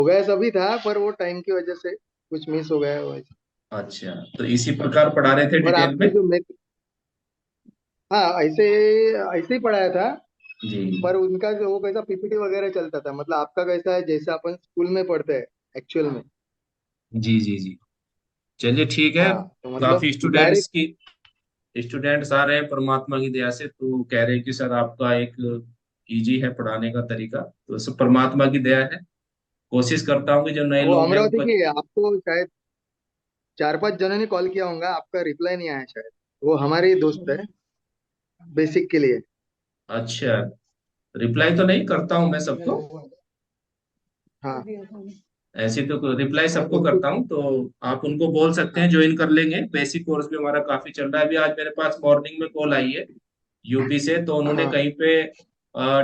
हो गया सभी था, पर वो टाइम की वजह से कुछ मिस हो गया है वैसे। अच्छा, तो इसी प्रकार पढ़ा रहे थे और डिटेल आपकी में? जो हाँ, ऐसे ऐसे ही पढ़ाया था। जी पर उनका जो वो कैसा पीपीटी वगैरह चलता था, मतलब आपका कैसा है जैसे अपन स्कूल में पढ़ते हैं एक्चुअल में। जी जी जी। चलिए ठीक है। हाँ तो मतलब काफी स्टूडेंट्स डायरेक्ट। की स्टूडेंट्स आ रहे हैं परमात्मा की दया से, तो कह रहे हैं कि सर आपका एक इजी है पढ़ाने का तरीका, तो सब परमात्मा की दया है। कोशिश करता हूँ कि जो नए वो लोग हैं अमरावती उनको। की है, आपको शायद 4-5 जनों ने कॉल किया होगा, आपका रिप्लाई नहीं आया शायद। वो हमारे ही दोस्त है, बेसिक के लिए। अच्छा, रिप्लाई तो नहीं करता हूँ मैं सबको। हाँ ऐसे तो रिप्लाई हाँ सबको उसको। करता हूँ, तो आप उनको बोल सकते हैं हाँ ज्वाइन कर लेंगे। बेसिक कोर्स भी हमारा काफी चल रहा है। अभी आज मेरे पास मॉर्निंग में कॉल आई है यूपी से, तो उन्होंने हाँ। कहीं पे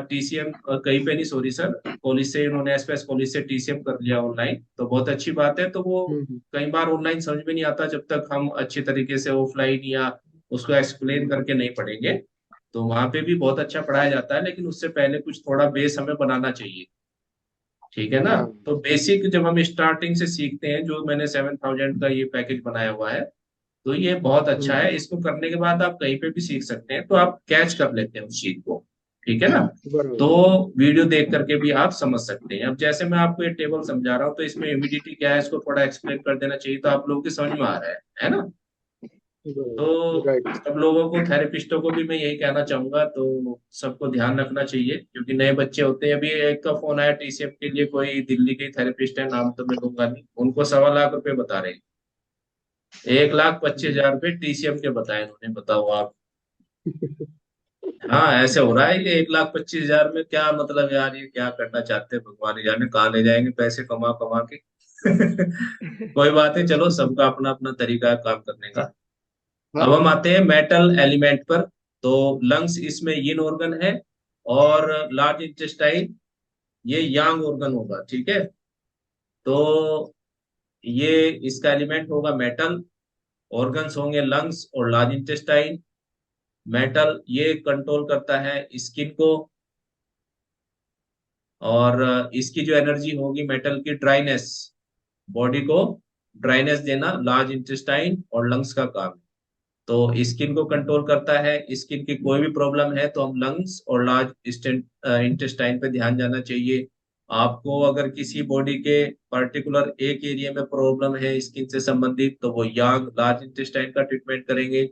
टीसीएम, कहीं पे नहीं सॉरी सर, कॉलेज से, उन्होंने एसपीएस कॉलेज से टीसीएम कर लिया ऑनलाइन, तो बहुत अच्छी बात है। तो वो हम्म। कई बार ऑनलाइन समझ में नहीं आता जब तक हम अच्छी तरीके से ऑफलाइन या उसको एक्सप्लेन करके नहीं पढ़ेंगे। तो वहां पे भी बहुत अच्छा पढ़ाया जाता है, लेकिन उससे पहले कुछ थोड़ा बेस हमें बनाना चाहिए। ठीक है ना? हाँ। तो बेसिक जब हम स्टार्टिंग से सीखते हैं, जो मैंने 7,000 का ये पैकेज बनाया हुआ है, तो ये बहुत अच्छा हम्म। है। इसको करने के बाद आप कहीं पे भी सीख सकते हैं, तो आप कैच कर लेते हैं उस चीज को। ठीक है ना? तो बरोबर। वीडियो देख करके भी आप समझ सकते हैं। अब जैसे मैं आपको ये टेबल समझा रहा हूँ, तो इसमें ह्यूमिडिटी क्या है इसको थोड़ा एक्सप्लेन कर देना चाहिए, तो आप लोगों की समझ में आ रहा है ना? बरोबर तो राइट। सब लोगों को, थेरेपिस्टों को भी मैं यही कहना चाहूंगा, तो सबको ध्यान रखना चाहिए, क्योंकि नए बच्चे होते हैं। अभी एक का फोन आया टीसीएम के लिए, कोई दिल्ली की थेरेपिस्ट है, नाम तो मैं लूंगा नहीं, उनको 1.25 लाख बता रहे हैं। 1,25,000 टीसीएम के बताए उन्होंने, बताओ आप। हाँ, ऐसे हो रहा है कि 1,25,000 में क्या मतलब यार, ये क्या करना चाहते हैं, भगवान ही जाने कहाँ ले जाएंगे पैसे कमा कमा के। कोई बात नहीं, चलो सबका अपना अपना तरीका है काम करने का। अब हाँ। हम आते हैं मेटल एलिमेंट पर। तो लंग्स इसमें यिन ऑर्गन है, और लार्ज इंटेस्टाइन ये यांग ऑर्गन होगा। ठीक है? तो ये इसका एलिमेंट होगा मेटल, ऑर्गन्स होंगे लंग्स और लार्ज इंटेस्टाइन। मेटल ये कंट्रोल करता है स्किन को, और इसकी जो एनर्जी होगी मेटल की, ड्राइनेस, बॉडी को ड्राइनेस देना, लार्ज इंटेस्टाइन और लंग्स का काम है। तो स्किन को कंट्रोल करता है। स्किन की कोई भी प्रॉब्लम है तो हम लंग्स और लार्ज इंटेस्टाइन पे ध्यान जाना चाहिए। आपको अगर किसी बॉडी के पर्टिकुलर एक एरिया में प्रॉब्लम है स्किन से संबंधित, तो वो यांग लार्ज इंटेस्टाइन का ट्रीटमेंट करेंगे।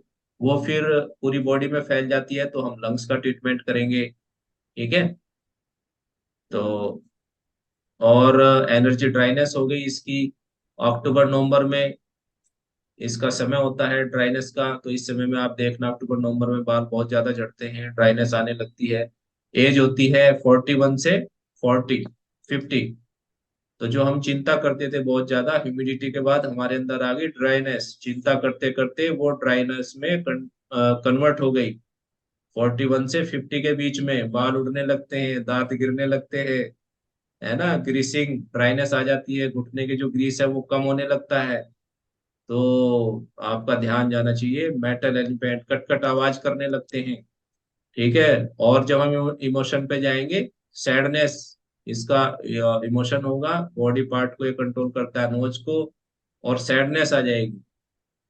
वो फिर पूरी बॉडी में फैल जाती है तो हम लंग्स का ट्रीटमेंट करेंगे। ठीक है? तो और एनर्जी ड्राइनेस हो गई इसकी। अक्टूबर नवंबर में इसका समय होता है ड्राइनेस का, तो इस समय में आप देखना अक्टूबर नवंबर में बाल बहुत ज्यादा झड़ते हैं, ड्राइनेस आने लगती है। एज होती है 41 से 50। तो जो हम चिंता करते थे बहुत ज्यादा ह्यूमिडिटी के बाद, हमारे अंदर आ गई ड्राइनेस, चिंता करते करते वो ड्राइनेस में कन्वर्ट हो गई। 41 से 50 के बीच में बाल उड़ने लगते हैं, दांत गिरने लगते हैं, है ना, ग्रीसिंग, ड्राइनेस आ जाती है, घुटने की जो ग्रीस है वो कम होने लगता है। तो आपका ध्यान जाना चाहिए, मेटल एलिमेंट कट कट आवाज करने लगते हैं। ठीक है? और जब हम इमोशन पे जाएंगे, सैडनेस इसका इमोशन होगा, बॉडी पार्ट को ये कंट्रोल करता है, नोज को। और सैडनेस आ जाएगी,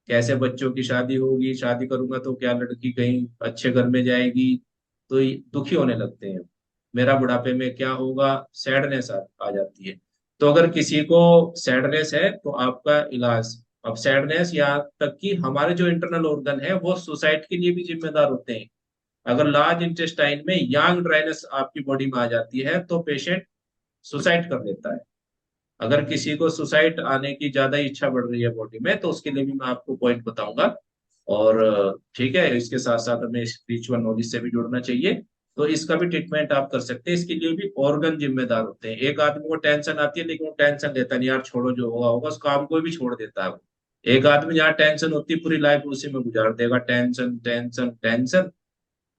कैसे बच्चों की शादी होगी, शादी करूंगा तो क्या लड़की कहीं अच्छे घर में जाएगी, तो ये दुखी होने लगते हैं। मेरा बुढ़ापे में क्या होगा, सैडनेस आ जाती है। तो अगर किसी को सैडनेस है तो आपका इलाज, अब सैडनेस, यहाँ तक कि हमारे जो इंटरनल ऑर्गन है वो सुसाइड के लिए भी जिम्मेदार होते हैं। अगर लार्ज इंटेस्टाइन में यांग ड्राइनेस आपकी बॉडी में आ जाती है तो पेशेंट सुसाइड कर लेता है। अगर किसी को सुसाइड आने की ज्यादा इच्छा बढ़ रही है बॉडी में, तो उसके लिए भी मैं आपको पॉइंट बताऊंगा। और ठीक है, इसके साथ साथ हमें स्पिरिचुअल नॉलेज से भी जुड़ना चाहिए। तो इसका भी ट्रीटमेंट आप कर सकते हैं। इसके लिए भी ऑर्गन जिम्मेदार होते हैं। एक आदमी को टेंशन आती है लेकिन वो टेंशन लेता नहीं, यार छोड़ो जो होगा होगा, उस काम को भी छोड़ देता है वो। एक आदमी जहाँ टेंशन होती है पूरी लाइफ उसी में गुजार देगा, टेंशन टेंशन टेंशन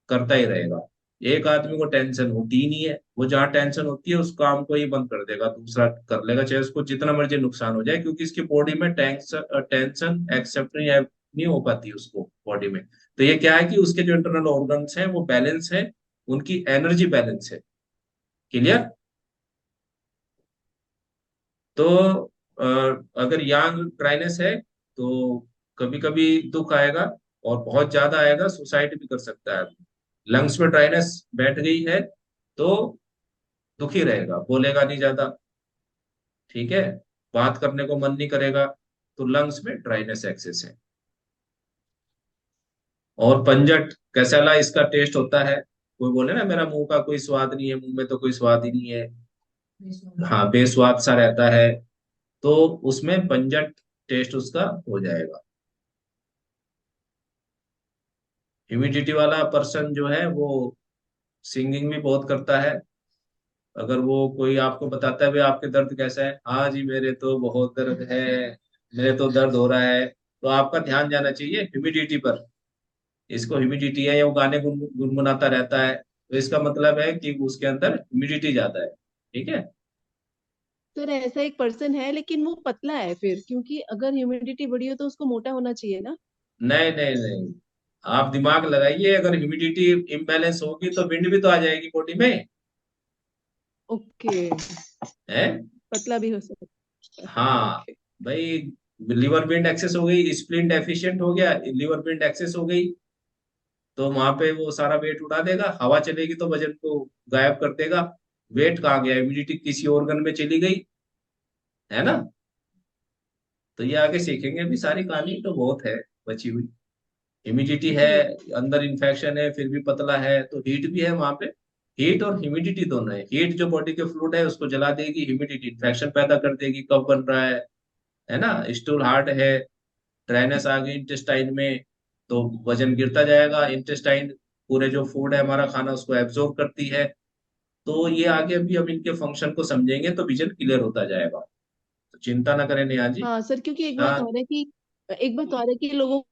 करता ही रहेगा। एक आदमी को टेंशन होती ही नहीं है, वो जहाँ टेंशन होती है उस काम को ही बंद कर देगा, दूसरा कर लेगा, चाहे उसको जितना मर्जी नुकसान हो जाए, क्योंकि इसकी बॉडी में टेंशन टेंशन एक्सेप्ट नहीं हो पाती उसको बॉडी में। तो ये क्या है कि उसके जो इंटरनल ऑर्गन्स हैं वो बैलेंस है, उनकी एनर्जी बैलेंस है। क्लियर? तो अगर यांग ड्राइनेस है तो कभी कभी दुख आएगा, और बहुत ज्यादा आएगा सुसाइड भी कर सकता है। लंग्स में ड्राइनेस बैठ गई है तो दुखी रहेगा, बोलेगा नहीं ज्यादा, ठीक है, बात करने को मन नहीं करेगा, तो लंग्स में ड्राइनेस एक्सेस है। और पंजट कैसाला इसका टेस्ट होता है, कोई बोले ना मेरा मुंह का कोई स्वाद नहीं है, मुंह में तो कोई स्वाद ही नहीं है, हाँ बेस्वाद सा रहता है, तो उसमें पंजट टेस्ट उसका हो जाएगा। ह्यूमिडिटी वाला पर्सन जो है वो सिंगिंग भी बहुत करता है। अगर वो कोई आपको बताता है भाई आपके दर्द कैसा है, हाँ जी मेरे तो बहुत दर्द है, मेरे तो दर्द हो रहा है, तो आपका ध्यान जाना चाहिए ह्यूमिडिटी पर। इसको ह्यूमिडिटी है, या वो गाने गुनगुनाता रहता है, तो इसका मतलब है कि उसके अंदर ह्यूमिडिटी ज्यादा है, ठीक है। सर ऐसा एक पर्सन है लेकिन वो पतला है फिर, क्योंकि अगर ह्यूमिडिटी बढ़ी हो तो उसको मोटा होना चाहिए ना। नहीं नहीं नहीं, आप दिमाग लगाइए, अगर ह्यूमिडिटी इम्बैलेंस होगी तो विंड भी तो आ जाएगी बॉडी में, ओके। है। पतला भी हो सकता है। हाँ ओके। भाई, लिवर विंड एक्सेस हो गई, स्प्लिन डेफिशिएंट हो गया, लिवर विंड एक्सेस हो गई, तो वहां पे वो सारा वेट उड़ा देगा, हवा चलेगी तो वजन को गायब कर देगा। वेट कहाँ गया, इम्यूनिटी किसी ऑर्गन में चली गई, है ना। तो ये आगे सीखेंगे, अभी सारी कहानी तो बहुत है बची हुई। ह्यूमिडिटी है, जी। अंदर इन्फेक्शन है फिर भी पतला है, तो हीट भी है वहां पे। हीट और ह्यूमिडिटी दोनों है, हीट जो बॉडी के फ्लूइड है उसको जला देगी, ह्यूमिडिटी इन्फेक्शन पैदा कर देगी, कफ बन रहा है ना, स्टूल हार्ड है, ड्राइनेस आ गई इंटेस्टाइन में, तो वजन गिरता जाएगा, इंटेस्टाइन पूरे जो फूड है हमारा खाना उसको एब्जॉर्ब करती है। तो ये आगे भी हम इनके फंक्शन को समझेंगे तो विजन क्लियर होता जाएगा, तो चिंता ना करें नेहा जी। हाँ सर, क्योंकि हाँ एक बात और है कि लोगों को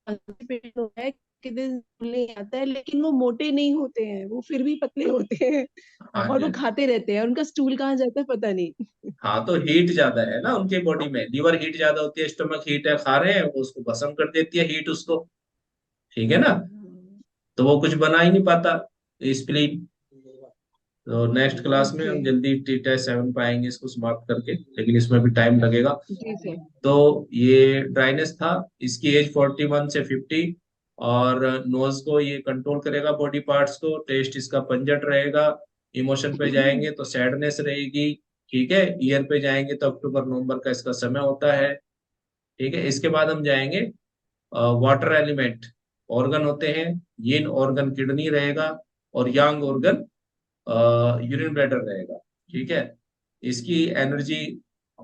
constipation होता है कि दिन नहीं आता है, लेकिन वो मोटे नहीं होते हैं, वो फिर भी पतले होते हैं। हाँ और जी, वो हाँ जी। खाते रहते हैं और उनका स्टूल कहाँ जाता है पता नहीं। हाँ तो हीट ज्यादा है ना उनके बॉडी में, लीवर हीट ज्यादा होती है, स्टमक हीट है, खा रहे हैं वो उसको भस्म कर देती है हीट उसको, ठीक है ना, तो वो कुछ बना ही नहीं पाता स्प्लीन। तो नेक्स्ट क्लास में ओके। हम जल्दी T-7 पाएंगे इसको समाप्त करके, लेकिन इसमें भी टाइम लगेगा। जी सर। तो ये ड्राइनेस था, इसकी एज 41 से 50, और नोज को ये कंट्रोल करेगा, बॉडी पार्ट्स को, टेस्ट इसका पंजट रहेगा, इमोशन पे जाएंगे तो सैडनेस रहेगी, ठीक है, ईयर पे जाएंगे तो अक्टूबर नवंबर का इसका समय होता है, ठीक है। इसके बाद हम जाएंगे वाटर एलिमेंट, ऑर्गन होते हैं, यिन ऑर्गन किडनी रहेगा, और यांग ऑर्गन यूरिन ब्लैडर रहेगा, ठीक है। इसकी एनर्जी,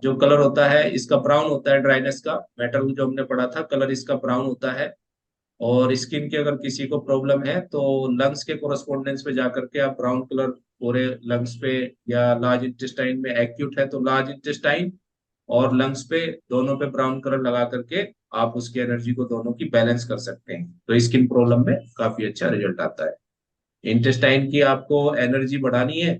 जो कलर होता है इसका ब्राउन होता है, ड्राइनेस का मेटल जो हमने पढ़ा था, कलर इसका ब्राउन होता है। और स्किन की अगर किसी को प्रॉब्लम है तो लंग्स के कोरस्पोंडेंस पे जाकर के आप ब्राउन कलर पूरे लंग्स पे, या लार्ज इंटेस्टाइन में एक्यूट है तो लार्ज इंटेस्टाइन और लंग्स पे, दोनों पे ब्राउन कलर लगा करके आप उसकी एनर्जी को दोनों की बैलेंस कर सकते हैं, तो स्किन प्रॉब्लम में काफी अच्छा रिजल्ट आता है। इंटेस्टाइन की आपको एनर्जी बढ़ानी है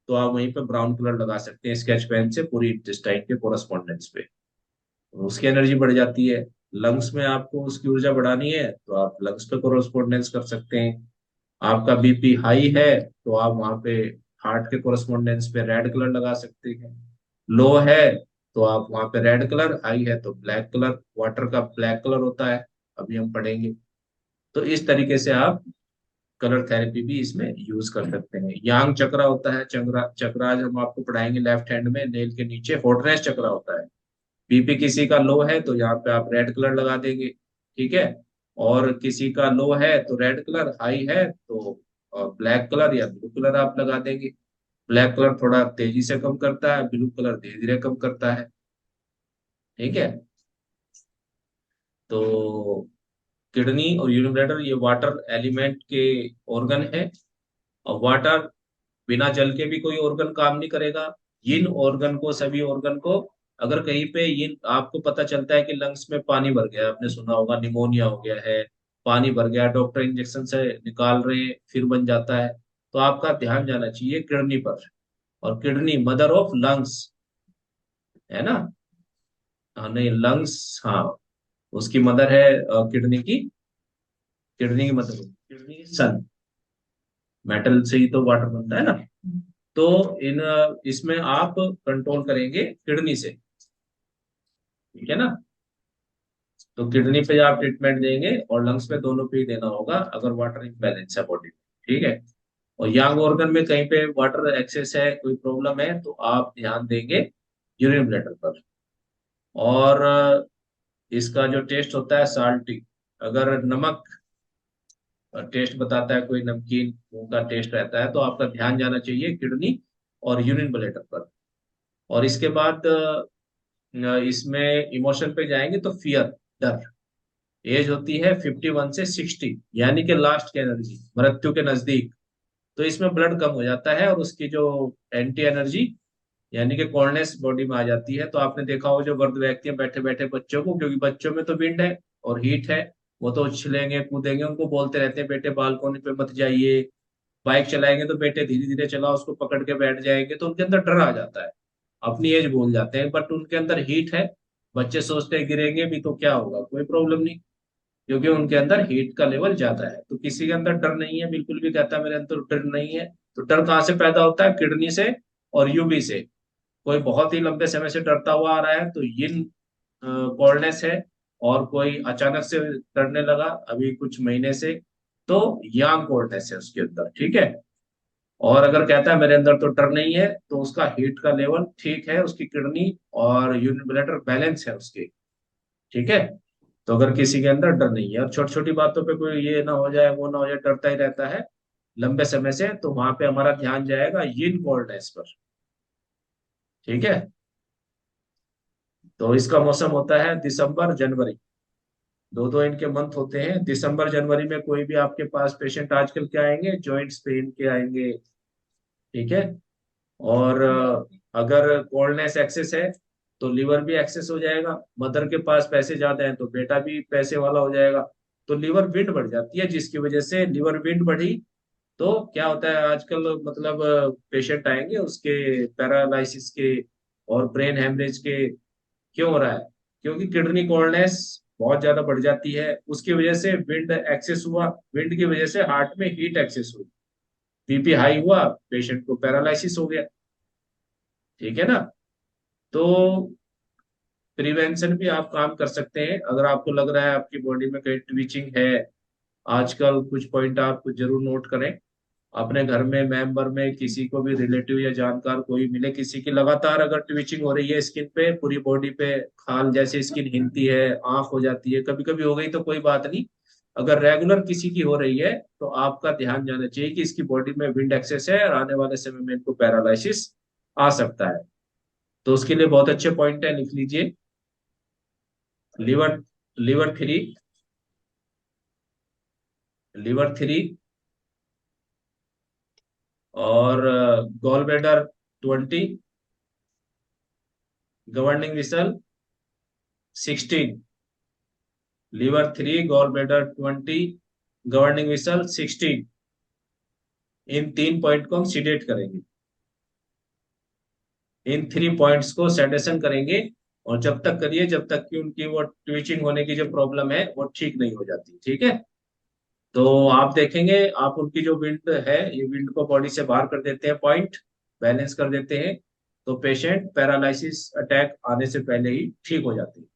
तो आप वहीं पे ब्राउन कलर लगा सकते हैं स्केच पेन से, पूरी इंटेस्टाइन के कोरस्पोंडेंस पे, तो उसकी एनर्जी बढ़ जाती है। लंग्स में आपको उसकी ऊर्जा बढ़ानी है तो आप लंग्स पे कोरस्पोंडेंस कर सकते हैं। आपका बीपी हाई है तो आप वहां पे हार्ट के कोरस्पोंडेंस पे रेड कलर लगा सकते हैं। लो है तो आप वहां पे रेड कलर, हाई है तो ब्लैक कलर, वाटर का ब्लैक कलर होता है, अभी हम पढ़ेंगे। तो इस तरीके से आप कलर थेरेपी भी इसमें यूज कर सकते हैं। यांग चक्रा होता है, चक्रा आज हम आपको पढ़ाएंगे, लेफ्ट हैंड में नेल के नीचे हॉटनेस चक्रा होता है। बीपी किसी का लो है तो यहाँ पे आप रेड कलर लगा देंगे, ठीक है। और किसी का लो है तो रेड कलर, हाई है तो ब्लैक कलर या ब्लू कलर आप लगा देंगे। ब्लैक कलर थोड़ा तेजी से कम करता है, ब्लू कलर धीरे धीरे कम करता है, ठीक है। तो किडनी और यूरिन ब्लैडर ये वाटर एलिमेंट के ऑर्गन है, और वाटर बिना जल के भी कोई ऑर्गन काम नहीं करेगा। इन ऑर्गन को, सभी ऑर्गन को, अगर कहीं पे इन आपको पता चलता है कि लंग्स में पानी भर गया, आपने सुना होगा निमोनिया हो गया है, पानी भर गया, डॉक्टर इंजेक्शन से निकाल रहे हैं फिर बन जाता है, तो आपका ध्यान जाना चाहिए किडनी पर। और किडनी मदर ऑफ लंग्स, है ना। हाँ नहीं, लंग्स, हाँ, उसकी मदर है किडनी की, किडनी की मदर, किडनी की सन, मेटल से ही तो वाटर बनता है ना। तो इन इसमें आप कंट्रोल करेंगे किडनी से, ठीक है ना। तो किडनी पे आप ट्रीटमेंट देंगे और लंग्स पे, दोनों पे ही देना होगा अगर वाटर इम्बैलेंस है बॉडी में, ठीक है। और यंग ऑर्गन में कहीं पे वाटर एक्सेस है, कोई प्रॉब्लम है, तो आप ध्यान देंगे यूरिन ब्लैडर पर। और इसका जो टेस्ट होता है साल्टी, अगर नमक टेस्ट बताता है, कोई नमकीन मुंह का टेस्ट रहता है, तो आपका ध्यान जाना चाहिए किडनी और यूरिन ब्लैडर पर। और इसके बाद इसमें इमोशन पे जाएंगे तो फियर, डर। एज होती है 51 से 60, यानी कि लास्ट की एनर्जी, मृत्यु के नजदीक। तो इसमें ब्लड कम हो जाता है और उसकी जो एंटी एनर्जी यानी कि कोल्डनेस बॉडी में आ जाती है। तो आपने देखा हो जो वृद्ध व्यक्ति हैं बैठे बैठे बच्चों को, क्योंकि बच्चों में तो विंड है और हीट है, वो तो उछलेंगे कूदेंगे, उनको बोलते रहते हैं बेटे बालकोनी पे मत जाइए। बाइक चलाएंगे तो बेटे धीरे धीरे चलाओ, उसको पकड़ के बैठ जाएंगे, तो उनके अंदर डर आ जाता है, अपनी एज भूल जाते हैं। बट उनके अंदर हीट है, बच्चे सोचते हैं गिरेंगे भी तो क्या होगा, कोई प्रॉब्लम नहीं, क्योंकि उनके अंदर हीट का लेवल ज्यादा है। तो किसी के अंदर डर नहीं है, बिल्कुल भी कहता है मेरे अंदर डर नहीं है, तो डर कहाँ से पैदा होता है? किडनी से और यूवी से। कोई बहुत ही लंबे समय से डरता हुआ आ रहा है तो यिन कोल्डनेस है, और कोई अचानक से डरने लगा अभी कुछ महीने से, तो यांग कोल्डनेस है उसके अंदर, ठीक है। और अगर कहता है मेरे अंदर तो डर नहीं है, तो उसका हीट का लेवल ठीक है, उसकी किडनी और यूरिन ब्लैडर बैलेंस है उसके, ठीक है। तो अगर किसी के अंदर डर नहीं है और छोटी छोटी बातों पे कोई ये ना हो जाए वो ना हो जाए, डरता ही रहता है लंबे समय से, तो वहां पे हमारा ध्यान जाएगा यिन कोल्डनेस पर, ठीक है। तो इसका मौसम होता है दिसंबर जनवरी, दो दो इनके मंथ होते हैं। दिसंबर जनवरी में कोई भी आपके पास पेशेंट आजकल क्या आएंगे, जॉइंट्स पेन के आएंगे, ठीक है। और अगर कोल्डनेस एक्सेस है तो लीवर भी एक्सेस हो जाएगा। मदर के पास पैसे ज्यादा हैं तो बेटा भी पैसे वाला हो जाएगा। तो लीवर विंड बढ़ जाती है, जिसकी वजह से लीवर विंड बढ़ी तो क्या होता है आजकल, मतलब पेशेंट आएंगे उसके पैरालिसिस के और ब्रेन हेमरेज के। क्यों हो रहा है? क्योंकि किडनी कोल्डनेस बहुत ज्यादा बढ़ जाती है, उसकी वजह से विंड एक्सेस हुआ, विंड की वजह से हार्ट में हीट एक्सेस हुई, बीपी हाई हुआ, पेशेंट को पैरालिसिस हो गया, ठीक है ना। तो प्रिवेंशन भी आप काम कर सकते हैं। अगर आपको लग रहा है आपकी बॉडी में कहीं ट्विचिंग है आजकल, कुछ पॉइंट आप जरूर नोट करें। अपने घर में मेंबर में किसी को भी, रिलेटिव या जानकार कोई मिले, किसी की लगातार अगर ट्विचिंग हो रही है स्किन पे, पूरी बॉडी पे, खाल जैसे स्किन हिलती है, आंख हो जाती है, कभी कभी हो गई तो कोई बात नहीं। अगर रेगुलर किसी की हो रही है तो आपका ध्यान जाना चाहिए कि इसकी बॉडी में विंड एक्सेस है और आने वाले समय में इनको पैरालिसिस आ सकता है। तो उसके लिए बहुत अच्छे पॉइंट है, लिख लीजिए। Liver liver three, liver three, और gall bladder 20, governing vessel 16। Liver 3, gall bladder 20, governing vessel 16। इन 3 पॉइंट को हम सीडेट करेंगे, इन 3 पॉइंट्स को सेडेशन करेंगे। और जब तक करिए जब तक कि उनकी वो ट्विचिंग होने की जो प्रॉब्लम है वो ठीक नहीं हो जाती, ठीक है। तो आप देखेंगे, आप उनकी जो विंड है, ये विंड को बॉडी से बाहर कर देते हैं, पॉइंट बैलेंस कर देते हैं, तो पेशेंट पैरालिसिस अटैक आने से पहले ही ठीक हो जाते हैं,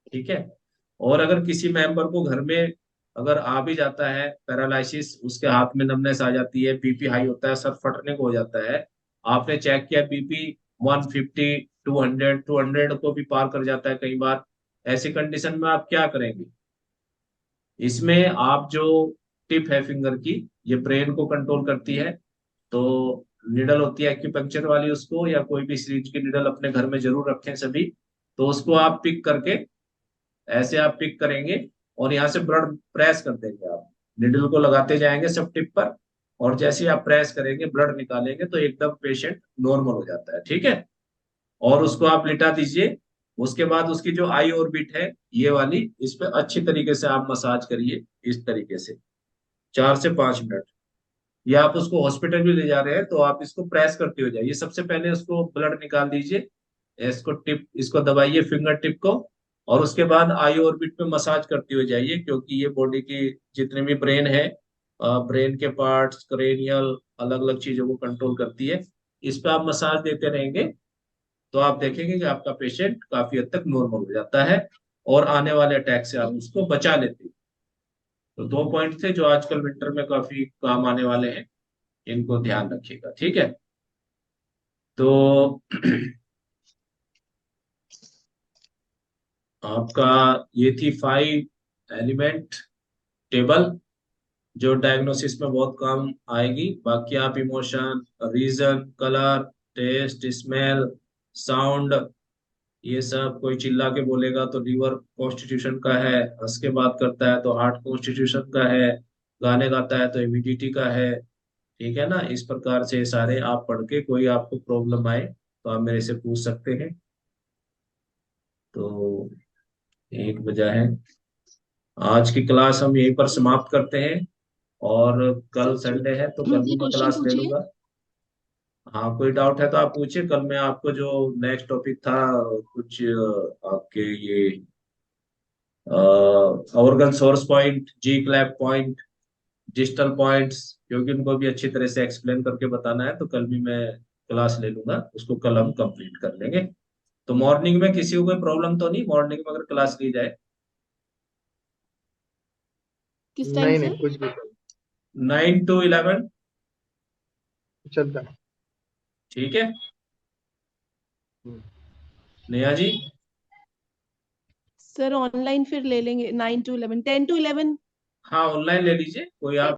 ठीक है। और अगर किसी मेंबर को घर में अगर आ भी जाता है पैरालिसिस, उसके हाथ में नमनेस आ जाती है, बीपी हाई होता है, सर फटने को हो जाता है, आपने चेक किया बीपी 150, 200, 200 को भी पार कर जाता है कई बार, ऐसी कंडीशन में आप क्या करेंगे? इसमें आप जो टिप है फिंगर की, ये ब्रेन को कंट्रोल करती है। तो निडल होती है एक्यूपंक्चर वाली, उसको या कोई भी सीरीज की निडल अपने घर में जरूर रखें सभी। तो उसको आप पिक करके, ऐसे आप पिक करेंगे और यहाँ से ब्लड प्रेस कर देंगे, आप निडल को लगाते जाएंगे सब टिप पर, और जैसे ही आप प्रेस करेंगे ब्लड निकालेंगे तो एकदम पेशेंट नॉर्मल हो जाता है, ठीक है। और उसको आप लिटा दीजिए। उसके बाद उसकी जो आई ऑर्बिट है ये वाली, इस पे अच्छी तरीके से आप मसाज करिए, इस तरीके से 4 से 5 मिनट। या आप उसको हॉस्पिटल भी ले जा रहे हैं तो आप इसको प्रेस करते हो जाइए, सबसे पहले उसको ब्लड निकाल दीजिए, इसको टिप, इसको दबाइए फिंगर टिप को, और उसके बाद आई ऑर्बिट पे मसाज करते हुए जाइए, क्योंकि ये बॉडी की जितने भी ब्रेन है, ब्रेन के पार्ट्स क्रेनियल अलग अलग चीजों को कंट्रोल करती है। इस पे आप मसाज देते रहेंगे तो आप देखेंगे कि आपका पेशेंट काफी हद तक नॉर्मल हो जाता है और आने वाले अटैक से आप उसको बचा लेते हैं। तो 2 पॉइंट थे जो आजकल विंटर में काफी काम आने वाले हैं, इनको ध्यान रखिएगा, ठीक है। तो आपका ये थी 5 एलिमेंट टेबल जो डायग्नोसिस में बहुत काम आएगी। बाकी आप emotion, reason, colour, taste, smell, sound, ये सब कोई चिल्ला के बोलेगा तो लीवर कॉन्स्टिट्यूशन का है, हंस के बात करता है तो हार्ट कॉन्स्टिट्यूशन का है, गाने गाता है तो इम्यूडिटी का है, ठीक है ना। इस प्रकार से सारे आप पढ़ के कोई आपको प्रॉब्लम आए तो आप मेरे से पूछ सकते हैं। तो 1 बजा है, आज की क्लास हम यहीं पर समाप्त करते हैं और कल सर संडे है तो कल मुझे भी मैं क्वेश्चन क्लास ले पूछिए। लूंगा। हाँ, कोई डाउट है तो आप पूछिए। कल मैं आपको जो नेक्स्ट टॉपिक था कुछ आपके ये ऑर्गन सोर्स पॉइंट, जी क्लैप पॉइंट, डिजिटल पॉइंट्स, क्योंकि उनको भी अच्छी तरह से एक्सप्लेन करके बताना है तो कल भी मैं क्लास ले लूंगा, उसको कल हम कंप्लीट कर लेंगे। तो मॉर्निंग में किसी को कोई प्रॉब्लम तो नहीं, मॉर्निंग में अगर क्लास ली जाए? किस टाइम नहीं नहीं, सर? कुछ भी 9 to 11, चलता है। ठीक है। हम्म। नेहा जी? सर ऑनलाइन फिर ले लेंगे 9 to 11, 10 to 11। हाँ, ऑनलाइन ले लीजिए, कोई आप